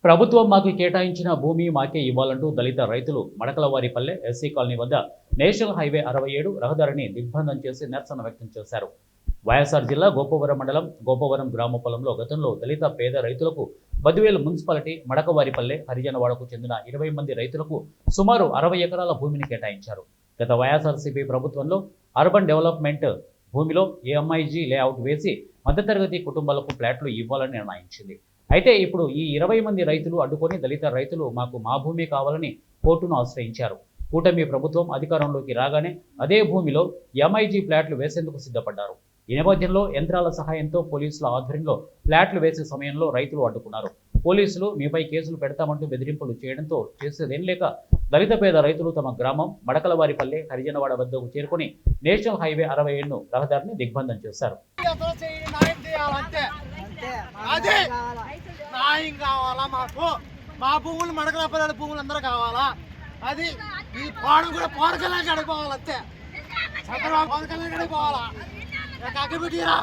ప్రభుత్వం మాకు కేటాయించిన భూమి మాకే ఇవ్వాలంటూ దళిత రైతులు మడకలవారిపల్లె ఎస్సీ కాలనీ వద్ద నేషనల్ హైవే 67 రహదారిని దిగ్బంధం చేసి నిరసన వ్యక్తం చేశారు. వైఎస్ఆర్ జిల్లా గోపవరం మండలం గోపవరం గ్రామ పొలంలో గతంలో దళిత పేద రైతులకు బద్వేలు మున్సిపాలిటీ మడకవారిపల్లె హరిజనవాడకు చెందిన 20 మంది రైతులకు సుమారు 60 ఎకరాల భూమిని కేటాయించారు. గత వైఎస్ఆర్సీపీ ప్రభుత్వంలో అర్బన్ డెవలప్మెంట్ భూమిలో ఏఎంఐజీ లేఅవుట్ వేసి మధ్యతరగతి కుటుంబాలకు ఫ్లాట్లు ఇవ్వాలని నిర్ణయించింది. అయితే ఇప్పుడు ఈ 20 మంది రైతులు అడ్డుకొని దళిత రైతులు మాకు మా భూమి కావాలని కోర్టును ఆశ్రయించారు. కూటమి ప్రభుత్వం అధికారంలోకి రాగానే అదే భూమిలో ఎంఐజీ ఫ్లాట్లు వేసేందుకు సిద్ధపడ్డారు. ఈ నేపథ్యంలో యంత్రాల సహాయంతో పోలీసుల ఆధ్వర్యంలో ఫ్లాట్లు వేసే సమయంలో రైతులు అడ్డుకున్నారు. పోలీసులు మీపై కేసులు పెడతామంటూ బెదిరింపులు చేయడంతో చేసేదేం లేక దళిత పేద రైతులు తమ గ్రామం మడకలవారిపల్లె హరిజనవాడ వద్దకు చేరుకుని నేషనల్ హైవే 67 రహదారిని దిగ్బంధం చేశారు. న్యాయం కావాలా, మాకు మా భూములు మడకలపల్లి భూములు అందరూ కావాలా. అది ఈ పాడు కూడా పవన్ కళ్యాణ్ అడిగిపోవాలి. అంతే చంద్రబాబు పవన్ కళ్యాణ్ అడిగిపోవాలా. అగ్గిపెట్టిరా